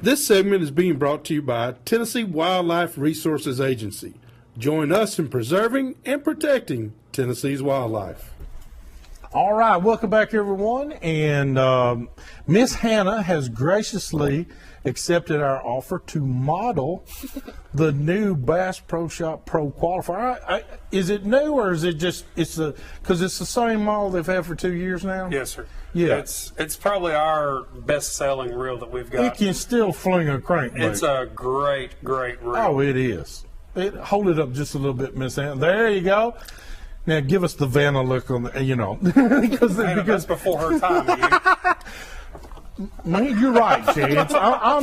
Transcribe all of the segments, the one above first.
This segment is being brought to you by Tennessee Wildlife Resources Agency. Join us in preserving and protecting Tennessee's wildlife. All right, welcome back, everyone. And Miss Hannah has graciously accepted our offer to model the new Bass Pro Shop Pro Qualifier. Is it new, or is it just because it's the same model they've had for 2 years now? Yes, sir. Yeah, it's probably our best-selling reel that we've got. It can still fling a crankbait. It's a great reel. Oh, it is. Hold it up just a little bit, Miss Hannah. There you go. Now give us the Vanna look on the, because that's before her time. Man, you're right, Chance. I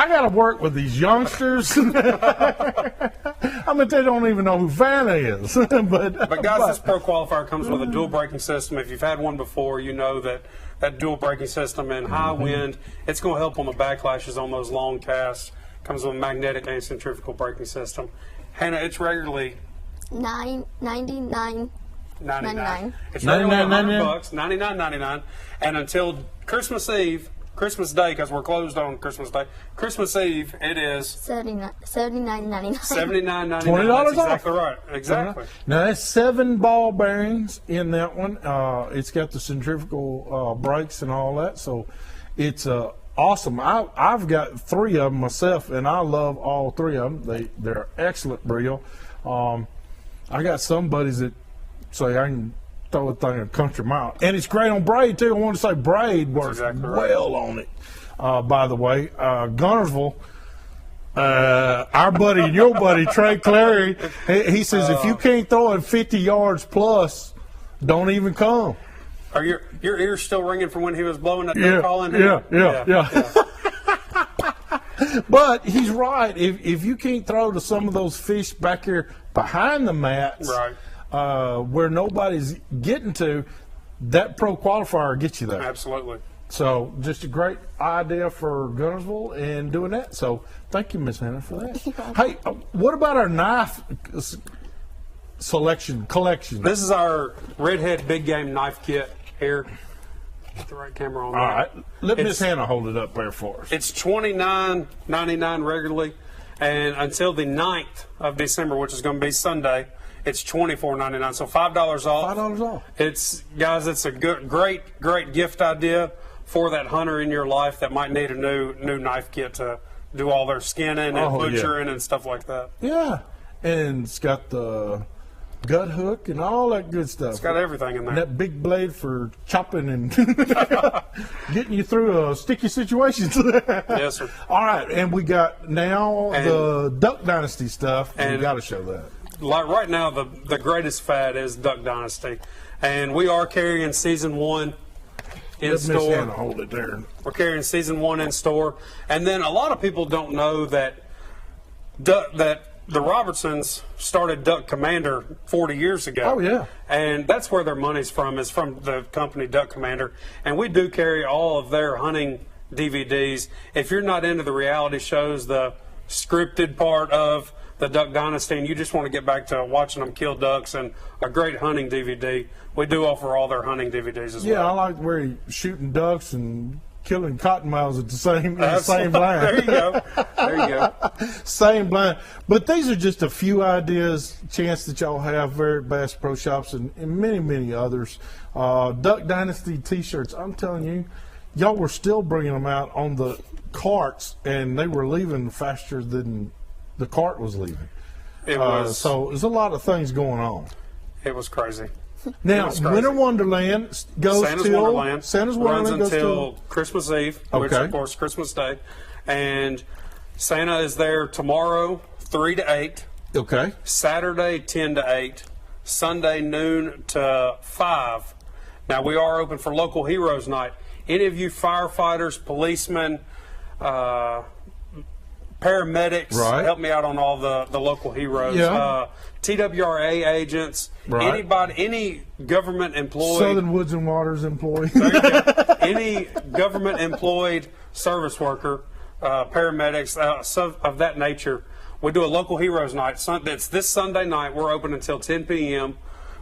got to work with these youngsters. I mean, they don't even know who Vanna is. but guys, this Pro Qualifier comes with a dual braking system. If you've had one before, you know that dual braking system in high wind, it's going to help on the backlashes on those long casts. Comes with a magnetic and centrifugal braking system. Hannah, it's regularly $99.99. It's regularly $100, $99.99, and until Christmas Eve, Christmas Day, because we're closed on Christmas Day. Christmas Eve, it is $79.99. $79.99. $20 That's off. exactly right. Exactly. Now that's 7 ball bearings in that one. It's got the centrifugal brakes and all that, so it's awesome. I've got 3 of them myself, and I love all 3 of them. They're excellent reel. I got some buddies that say I can throw a thing a country mile, and it's great on braid too. I want to say braid works well on it. By the way, Gunnersville, our buddy and your buddy Trey Clary, he says if you can't throw it 50 yards plus, don't even come. Are your ears still ringing from when he was blowing that duck call in? Yeah. But he's right. If you can't throw to some of those fish back here behind the mats, right, where nobody's getting to, that Pro Qualifier gets you there. Absolutely. So just a great idea for Gunnersville and doing that. So thank you, Miss Hannah, for that. Hey, what about our knife collection? This is our Redhead Big Game Knife Kit here. Get the right camera on. All right. Let Miss Hannah hold it up there for us. It's $29.99 regularly, and until the 9th of December, which is going to be Sunday, it's $24.99. So $5 off. $5 off. It's a great gift idea for that hunter in your life that might need a new knife kit to do all their skinning and butchering and stuff like that. Yeah, and it's got the gut hook and all that good stuff. It's got everything in there. And that big blade for chopping and getting you through sticky situations. Yes, sir. All right, and we got now the Duck Dynasty stuff. And we got to show that. Like right now, the greatest fad is Duck Dynasty, and we are carrying season 1 in store. Miss Hannah hold it there. We're carrying season 1 in store, and then a lot of people don't know that the Robertsons started Duck Commander 40 years ago. Oh, yeah. And that's where their money's from, is from the company Duck Commander. And we do carry all of their hunting DVDs. If you're not into the reality shows, the scripted part of the Duck Dynasty, and you just want to get back to watching them kill ducks and a great hunting DVD, we do offer all their hunting DVDs as well. Yeah, I like where you're shooting ducks and killing cottonmouths at the same blind. There you go. There you go. Same blind. But these are just a few ideas, chance that y'all have there at Bass Pro Shops and many, many others. Duck Dynasty T-shirts. I'm telling you, y'all were still bringing them out on the carts, and they were leaving faster than the cart was leaving. It was. So there's a lot of things going on. It was crazy. Now, Winter Wonderland goes Santa's Wonderland runs until Christmas Eve, which of course Christmas Day, and Santa is there tomorrow 3 to 8. Okay. Saturday 10 to 8, Sunday noon to 5. Now we are open for Local Heroes Night. Any of you firefighters, policemen, paramedics, help me out on all the local heroes. Yeah. TWRA agents, anybody, any government employed. Southern Woods and Waters employee. Any government employed service worker, paramedics, of that nature. We do a Local Heroes Night. It's this Sunday night. We're open until 10 p.m.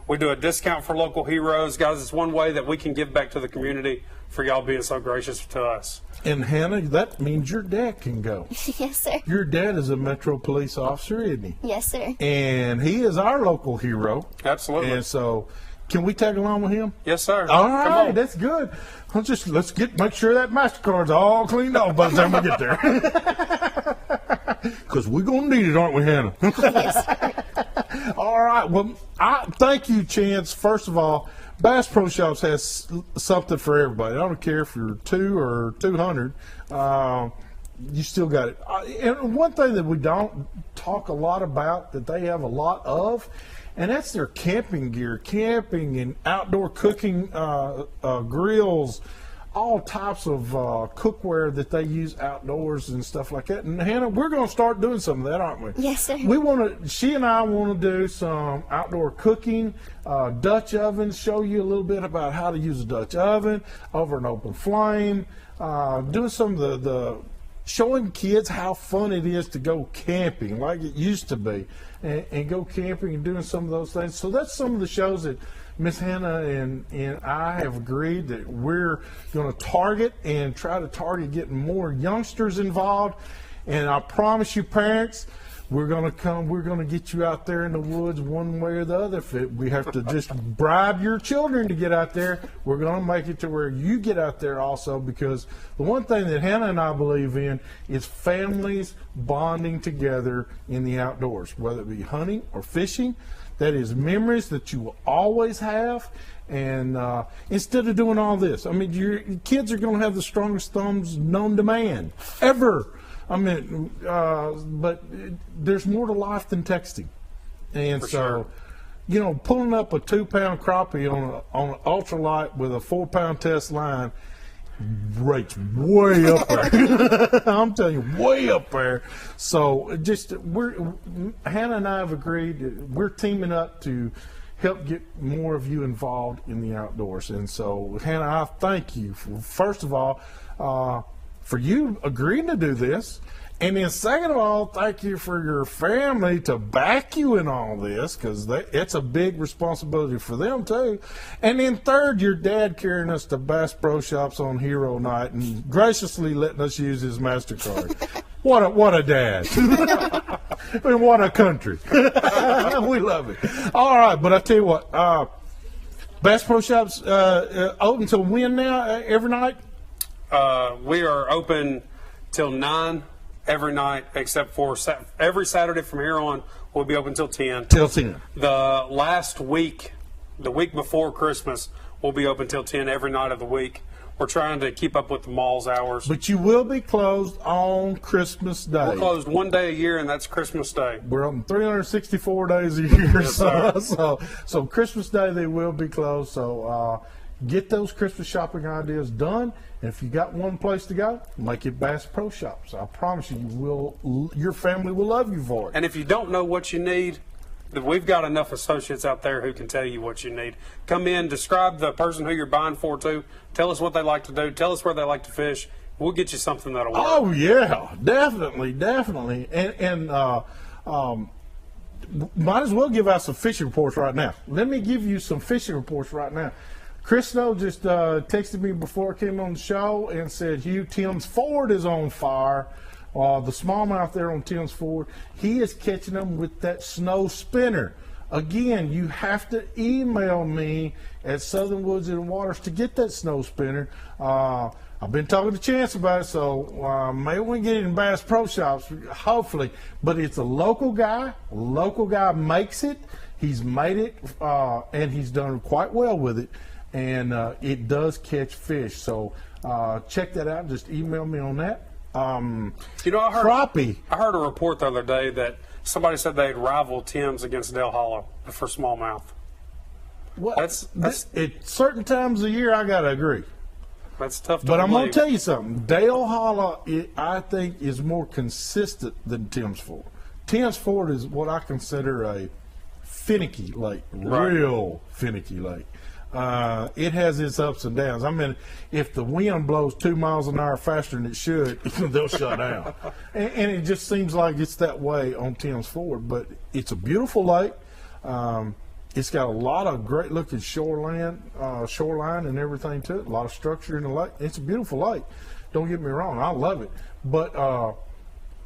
We do a discount for local heroes. Guys, it's one way that we can give back to the community for y'all being so gracious to us. And Hannah, that means your dad can go. Yes, sir. Your dad is a Metro police officer, isn't he? Yes, sir. And he is our local hero. Absolutely. And so, can we tag along with him? Yes, sir. All Come right, on. that's good. Let's make sure that MasterCard's all cleaned off by the time we get there. Because we're going to need it, aren't we, Hannah? Yes, sir. All right. Well, I thank you, Chance. First of all, Bass Pro Shops has something for everybody. I don't care if you're 2 or 200. You still got it. And one thing that we don't talk a lot about that they have a lot of, and that's their camping gear, camping and outdoor cooking grills, all types of cookware that they use outdoors and stuff like that. And Hannah, we're going to start doing some of that, aren't we? Yes, sir. She and I want to do some outdoor cooking, Dutch ovens, show you a little bit about how to use a Dutch oven over an open flame, doing some of the showing kids how fun it is to go camping like it used to be, and go camping and doing some of those things. So that's some of the shows that Miss Hannah and I have agreed that we're going to target and try to target getting more youngsters involved. And I promise you, parents, we're going to get you out there in the woods one way or the other. If we have to just bribe your children to get out there, we're going to make it to where you get out there also, because the one thing that Hannah and I believe in is families bonding together in the outdoors, whether it be hunting or fishing. That is memories that you will always have. And instead of doing all this, I mean, your kids are going to have the strongest thumbs known to man ever. I mean, but there's more to life than texting. And For so, sure. you know, pulling up a 2-pound crappie on an ultralight with a 4-pound test line rates way up there. I'm telling you, way up there. So Hannah and I have agreed that we're teaming up to help get more of you involved in the outdoors. And so, Hannah, I thank you first of all for you agreeing to do this. And then second of all, thank you for your family to back you in all this, because it's a big responsibility for them too. And then third, your dad carrying us to Bass Pro Shops on Hero Night and graciously letting us use his MasterCard. What a dad. And what a country. We love it. All right, but I tell you what, Bass Pro Shops open till when now, every night? We are open till 9 every night, except for every Saturday from here on, we'll be open till 10. Till 10. The last week, the week before Christmas, we'll be open till 10 every night of the week. We're trying to keep up with the mall's hours. But you will be closed on Christmas Day. We're closed one day a year, and that's Christmas Day. We're open 364 days a year. Yes, sir. So Christmas Day they will be closed. So get those Christmas shopping ideas done. And if you got one place to go, make it Bass Pro Shops. I promise you, your family will love you for it. And if you don't know what you need, we've got enough associates out there who can tell you what you need. Come in, describe the person who you're buying for to. Tell us what they like to do. Tell us where they like to fish. We'll get you something that'll work. Oh yeah, definitely. And might as well give out some fishing reports right now. Let me give you some fishing reports right now. Chris Snow just texted me before I came on the show and said, Hugh, Tim's Ford is on fire. The smallmouth there on Tim's Ford, he is catching them with that snow spinner. Again, you have to email me at Southern Woods and Waters to get that snow spinner. I've been talking to Chance about it, so maybe we can get it in Bass Pro Shops, hopefully. But it's a local guy. Local guy makes it. He's made it, and he's done quite well with it. And it does catch fish. So check that out. Just email me on that. You know, Crappie. I heard a report the other day that somebody said they'd rival Tim's against Dale Hollow for smallmouth. Well, That's at certain times of the year, I got to agree. That's tough to But I'm going believe. to tell you something. Dale Hollow, I think, is more consistent than Tim's Ford. Tim's Ford is what I consider a finicky lake, Right. real finicky lake. It has its ups and downs. I mean, if the wind blows 2 miles an hour faster than it should, they'll shut down. And it just seems like it's that way on Tim's Ford. But it's a beautiful lake. It's got a lot of great looking shoreline and everything to it. A lot of structure in the lake. It's a beautiful lake. Don't get me wrong, I love it. But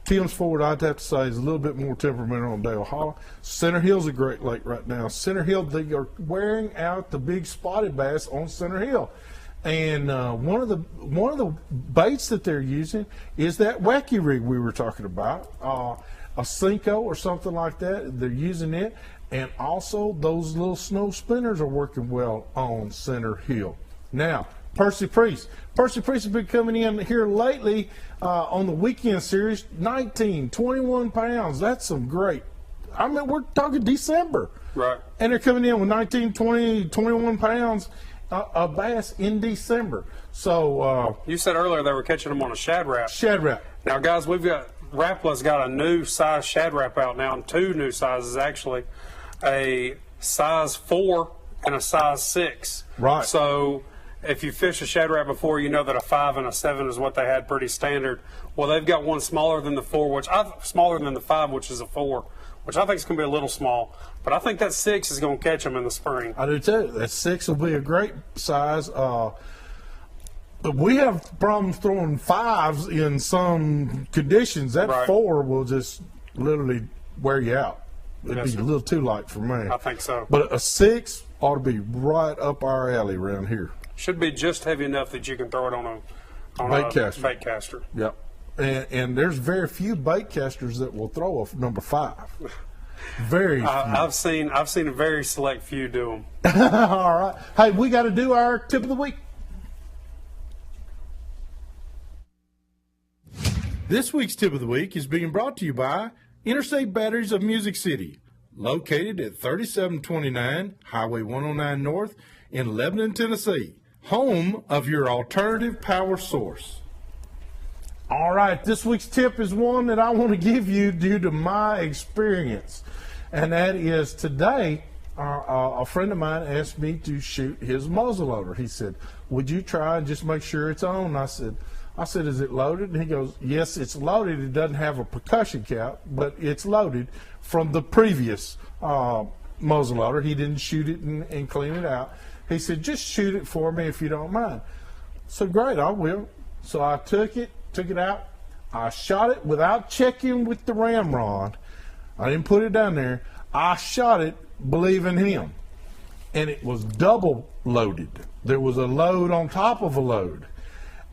Tim's Ford, I'd have to say, is a little bit more temperamental on Dale Hollow. Center Hill's a great lake right now. Center Hill, they are wearing out the big spotted bass on Center Hill. And one of the baits that they're using is that wacky rig we were talking about, a Cinco or something like that. They're using it, and also those little snow spinners are working well on Center Hill. Now, Percy Priest has been coming in here lately on the weekend series, 19, 21 pounds. That's some great. I mean, we're talking December, right? And they're coming in with 19, 20, 21 pounds. A bass in December. So you said earlier they were catching them on a Shad Rap. Shad Rap. Now, guys, Rapla's got a new size Shad Rap out now, and 2 new sizes actually, a size 4 and a size 6. Right. So if you fished a Shad Rap before, you know that a 5 and a 7 is what they had pretty standard. Well, they've got one smaller than the 4, smaller than the 5, which is a 4. Which I think is going to be a little small. But I think that 6 is going to catch them in the spring. I do too. That 6 will be a great size. But we have problems throwing 5s in some conditions. That right. 4 will just literally wear you out. It'd Yes, be sir. a little too light for me. I think so. But a 6 ought to be right up our alley around here. Should be just heavy enough that you can throw it on a bait caster. Yep. And there's very few bait casters that will throw a number 5. Very few. I've seen a very select few do them. All right. Hey, we got to do our tip of the week. This week's tip of the week is being brought to you by Interstate Batteries of Music City, located at 3729 Highway 109 North in Lebanon, Tennessee, home of your alternative power source. All right, this week's tip is one that I want to give you due to my experience. And that is today, a friend of mine asked me to shoot his muzzleloader. He said, would you try and just make sure it's on? I said, is it loaded? And he goes, yes, it's loaded. It doesn't have a percussion cap, but it's loaded from the previous muzzleloader. He didn't shoot it and clean it out. He said, just shoot it for me if you don't mind. So great, I will. So I took it out. I shot it without checking with the ramrod. I didn't put it down there. I shot it believing him. And it was double loaded. There was a load on top of a load.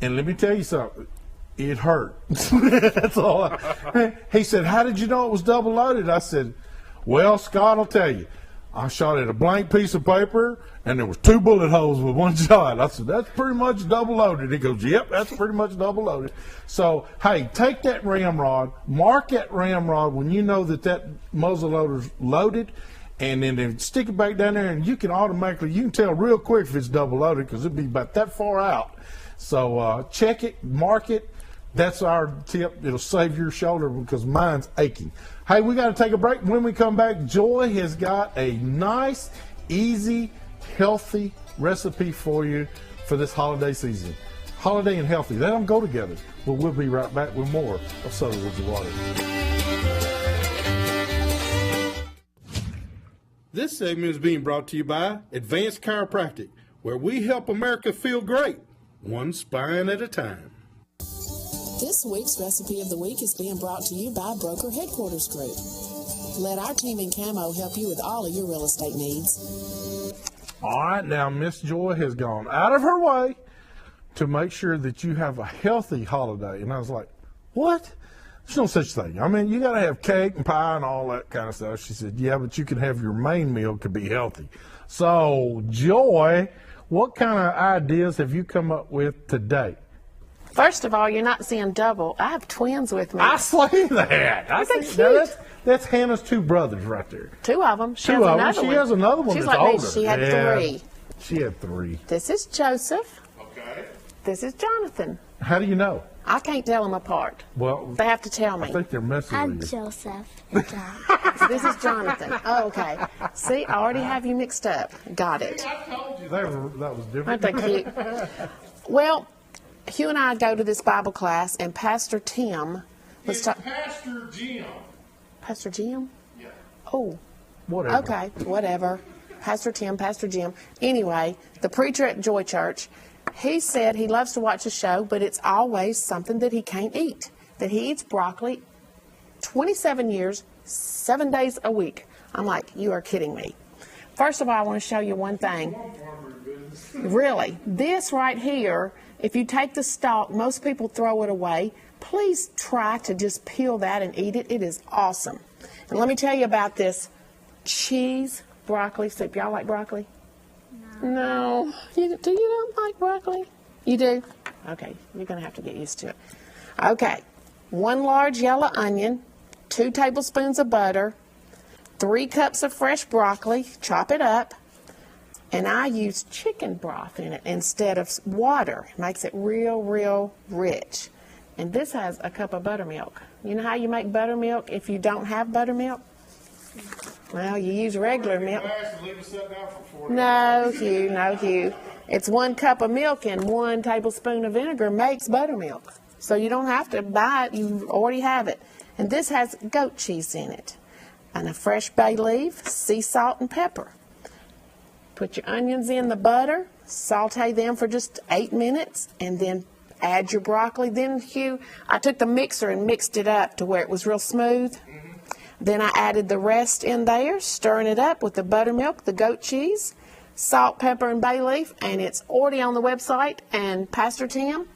And let me tell you something. It hurt. That's all. He said, how did you know it was double loaded? I said, well, Scott, I'll tell you. I shot at a blank piece of paper, and there was 2 bullet holes with one shot. I said, that's pretty much double loaded. He goes, yep, that's pretty much double loaded. So, hey, take that ramrod, mark that ramrod when you know that muzzleloader's loaded, and then stick it back down there, and you can tell real quick if it's double loaded because it'll be about that far out. So check it, mark it. That's our tip. It'll save your shoulder because mine's aching. Hey, we got to take a break. When we come back, Joy has got a nice, easy, healthy recipe for you for this holiday season. Holiday and healthy, they don't go together. But we'll be right back with more of Southern Woods of Water. This segment is being brought to you by Advanced Chiropractic, where we help America feel great, one spine at a time. This week's recipe of the week is being brought to you by Broker Headquarters Group. Let our team in Camo help you with all of your real estate needs. All right, now Miss Joy has gone out of her way to make sure that you have a healthy holiday. And I was like, what? There's no such thing. I mean, you got to have cake and pie and all that kind of stuff. She said, yeah, but you can have your main meal could be healthy. So, Joy, what kind of ideas have you come up with today? First of all, you're not seeing double. I have twins with me. I say that. Aren't they cute? That's Hannah's 2 brothers right there. 2 of them. She 2 has of them. another She one. has another one She's that's like older. me. She had Yeah. 3. She had 3. This is Joseph. Okay. This is Jonathan. How do you know? I can't tell them apart. Well, They have to tell I me. think they're messing I'm with you. Joseph. So this is Jonathan. Oh, okay. See, I already have you mixed up. Got it. I told you that was different. Aren't they cute? Well, Hugh and I go to this Bible class, and Pastor Tim was talking. Pastor Jim. Pastor Jim? Yeah. Oh, Whatever. okay, whatever. Pastor Tim, Pastor Jim. Anyway, the preacher at Joy Church, he said he loves to watch the show, but it's always something that he can't eat. That he eats broccoli 27 years, 7 days a week. I'm like, you are kidding me. First of all, I want to show you one thing. Really, this right here, if you take the stalk, most people throw it away. Please try to just peel that and eat it. It is awesome. And let me tell you about this cheese broccoli soup. Y'all like broccoli? No. Do you don't like broccoli? You do? Okay, you're going to have to get used to it. Okay, 1 large yellow onion, 2 tablespoons of butter, 3 cups of fresh broccoli, chop it up, and I use chicken broth in it instead of water. It makes it real, real rich. And this has a cup of buttermilk. You know how you make buttermilk if you don't have buttermilk? Well, you use regular milk. No, Hugh. It's 1 cup of milk and 1 tablespoon of vinegar makes buttermilk. So you don't have to buy it. You already have it. And this has goat cheese in it. And a fresh bay leaf, sea salt, and pepper. Put your onions in the butter, saute them for just 8 minutes, and then add your broccoli. Then, Hugh, I took the mixer and mixed it up to where it was real smooth. Then I added the rest in there, stirring it up with the buttermilk, the goat cheese, salt, pepper, and bay leaf, and it's already on the website. And Pastor Tim,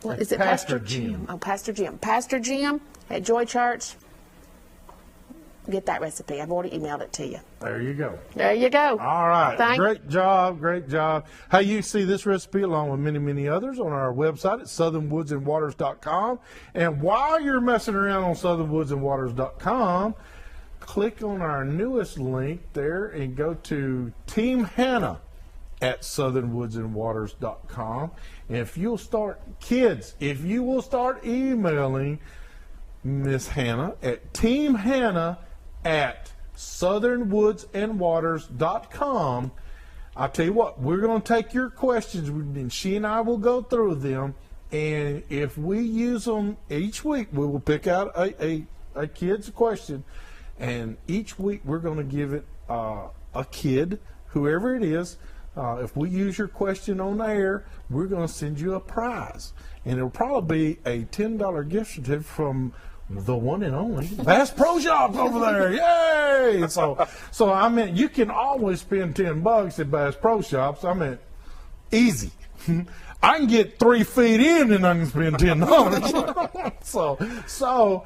what is it? Pastor Jim. Oh, Pastor Jim. Pastor Jim at Joy Church. Get that recipe. I've already emailed it to you. There you go. There you go. All right. Great job. Hey, you see this recipe along with many, many others on our website at southernwoodsandwaters.com. And while you're messing around on southernwoodsandwaters.com, click on our newest link there and go to Team Hannah at southernwoodsandwaters.com. And if you will start emailing Miss Hannah at Team Hannah at southernwoodsandwaters.com. I'll tell you what, we're going to take your questions, and she and I will go through them. And if we use them each week, we will pick out a kid's question. And each week we're going to give it a kid, whoever it is. If we use your question on air, we're going to send you a prize. And it'll probably be a $10 gift certificate from the one and only Bass Pro Shops over there. Yay! So I mean, you can always spend $10 at Bass Pro Shops. I mean, easy. I can get 3 feet in and I can spend $10. So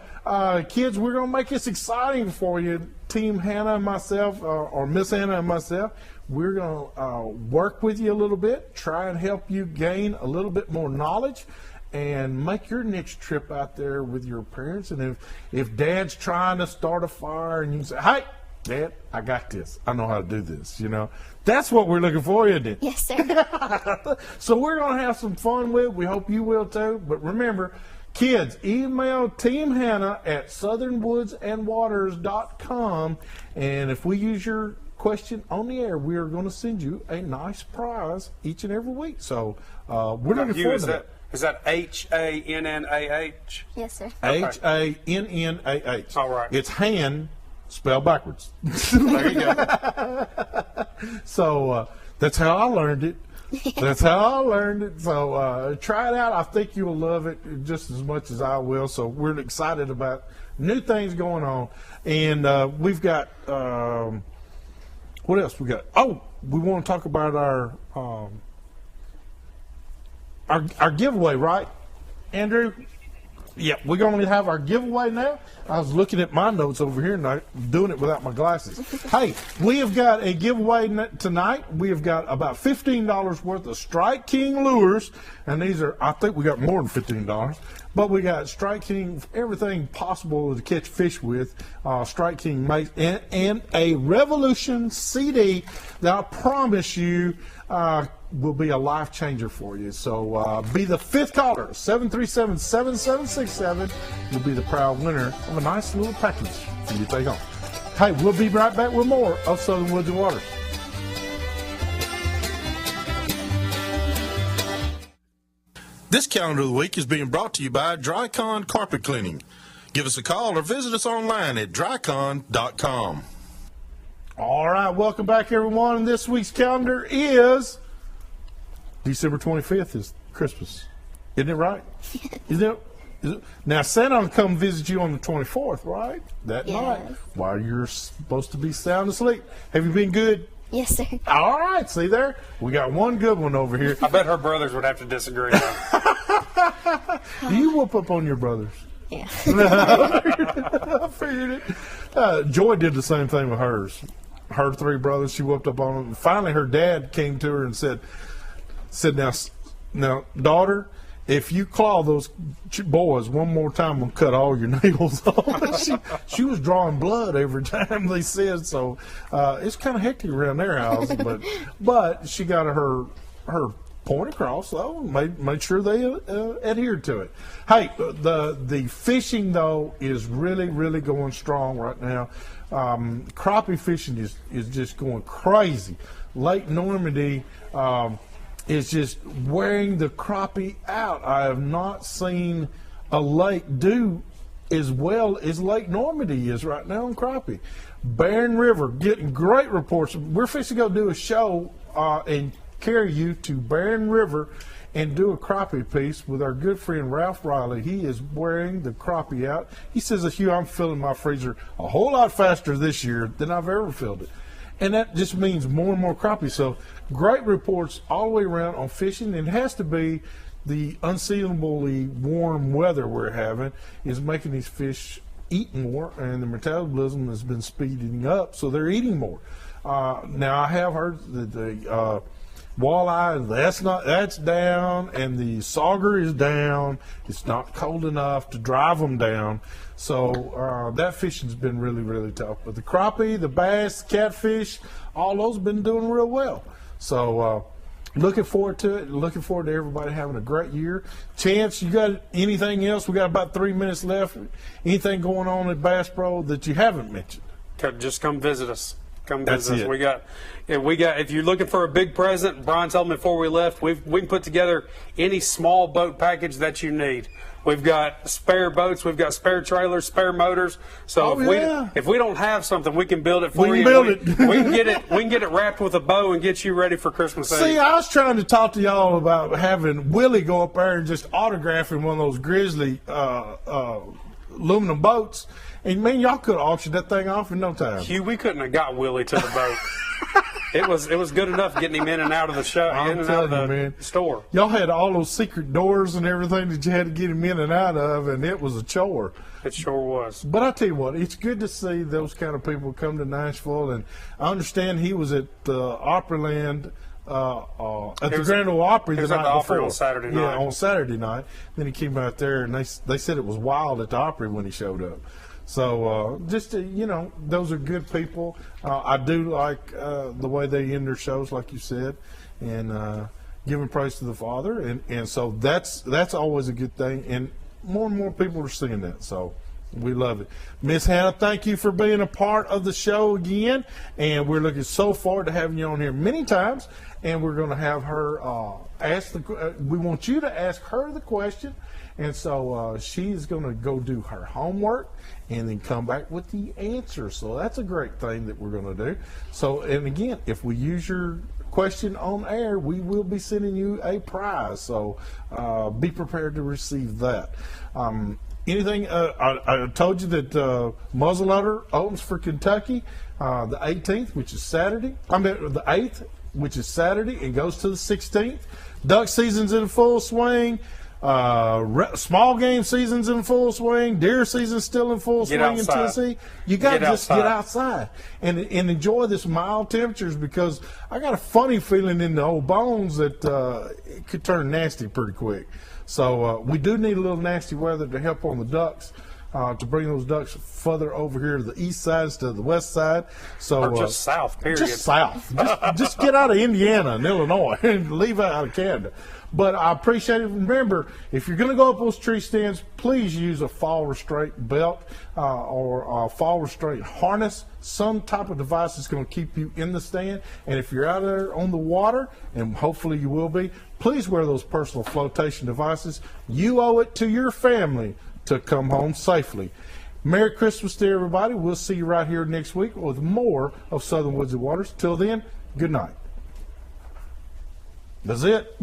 kids, we're going to make this exciting for you. Team Hannah and myself, or Miss Hannah and myself, we're going to work with you a little bit, try and help you gain a little bit more knowledge, and make your next trip out there with your parents. And if Dad's trying to start a fire and you say, hey, Dad, I got this. I know how to do this, That's what we're looking for, isn't it? Yes, sir. So we're going to have some fun with it. We hope you will too. But remember, kids, email Team Hannah at southernwoodsandwaters.com. And if we use your question on the air, we are going to send you a nice prize each and every week. So we're looking forward to that. Is that Hannah? Yes, sir. Hannah. All right. It's hand spelled backwards. There you go. So that's how I learned it. So try it out. I think you'll love it just as much as I will. So we're excited about new things going on. And we've got, what else we got? Oh, we want to talk about our giveaway, right, Andrew? Yeah, we're going to have our giveaway now. I was looking at my notes over here and I'm doing it without my glasses. Hey, we have got a giveaway tonight. We have got about $15 worth of Strike King lures. And these are, I think we got more than $15. But we got Strike King, everything possible to catch fish with. Strike King makes, and a Revolution CD that I promise you will be a life changer for you. So be the 5th caller, 737-7767. You'll be the proud winner of a nice little package for you to take home. Hey, we'll be right back with more of Southern Woods and Waters. This calendar of the week is being brought to you by Drycon Carpet Cleaning. Give us a call or visit us online at drycon.com. All right, welcome back, everyone. And this week's calendar is December 25th is Christmas. Isn't it right? Isn't it? Now, Santa will come visit you on the 24th, right? That night, while you're supposed to be sound asleep. Have you been good? Yes, sir. All right, see there? We got one good one over here. I bet her brothers would have to disagree. Do you whoop up on your brothers? Yeah. I figured it. Joy did the same thing with hers. Her 3 brothers, she whooped up on them. Finally, her dad came to her and said, now, daughter, if you claw those boys one more time, I'm going to cut all your nails off. she was drawing blood every time they said so. It's kind of hectic around their house, but she got her point across, though, and made sure they adhered to it. Hey, the fishing, though, is really, really going strong right now. Crappie fishing is just going crazy. Lake Normandy is just wearing the crappie out. I have not seen a lake do as well as Lake Normandy is right now in crappie. Barron River getting great reports. We're fixing to go do a show and carry you to Barron River and do a crappie piece with our good friend Ralph Riley. He is wearing the crappie out. He says, Hugh, I'm filling my freezer a whole lot faster this year than I've ever filled it. And that just means more and more crappie. So great reports all the way around on fishing. And it has to be the unseasonably warm weather we're having is making these fish eat more, and the metabolism has been speeding up, so they're eating more. Now I have heard that the walleye, that's down, and the sauger is down. It's not cold enough to drive them down. So that fishing's been really, really tough. But the crappie, the bass, catfish, all those have been doing real well. So looking forward to it. Looking forward to everybody having a great year. Chance, you got anything else? We got about 3 minutes left. Anything going on at Bass Pro that you haven't mentioned? Just come visit us. Come That's visit us. it. We got. If you're looking for a big present, Brian told me before we left, we can put together any small boat package that you need. We've got spare boats, we've got spare trailers, spare motors. So if we don't have something, we can build it for you. We can build it. We can get it wrapped with a bow and get you ready for Christmas Eve. See, I was trying to talk to y'all about having Willie go up there and just autographing one of those Grizzly aluminum boats. And, man, y'all could have auctioned that thing off in no time. Hugh, we couldn't have got Willie to the boat. It was good enough getting him in and out of the show, in and out of the store. Y'all had all those secret doors and everything that you had to get him in and out of, and it was a chore. It sure was. But I tell you what, it's good to see those kind of people come to Nashville. And I understand he was at Opryland at the Grand Ole Opry the night before. On Saturday night. Yeah, on Saturday night. Then he came out there, and they said it was wild at the Opry when he showed up. So those are good people. I do like the way they end their shows, like you said, and giving praise to the Father, and so that's always a good thing. And more people are seeing that, so we love it. Miss Hannah, thank you for being a part of the show again, and we're looking so forward to having you on here many times. And we're going to have her we want you to ask her the question. And so she's going to go do her homework and then come back with the answer. So that's a great thing that we're going to do. So, and again, if we use your question on air, we will be sending you a prize. So be prepared to receive that. Anything, I told you that Muzzleloader opens for Kentucky the 18th, which is Saturday. The 8th, which is Saturday, and goes to the 16th. Duck season's in full swing. Small game season's in full swing. Deer season's still in full swing in Tennessee. You got to just get outside and enjoy this mild temperatures, because I got a funny feeling in the old bones that it could turn nasty pretty quick. So we do need a little nasty weather to help on the ducks. To bring those ducks further over here to the east side instead of the west side. So, or just south, period. Just south. just get out of Indiana and Illinois and leave out of Canada. But I appreciate it. Remember, if you're going to go up those tree stands, please use a fall restraint belt or a fall restraint harness, some type of device that's going to keep you in the stand. And if you're out there on the water, and hopefully you will be, please wear those personal flotation devices. You owe it to your family to come home safely. Merry Christmas to everybody. We'll see you right here next week with more of Southern Woods and Waters. Till then, good night. That's it.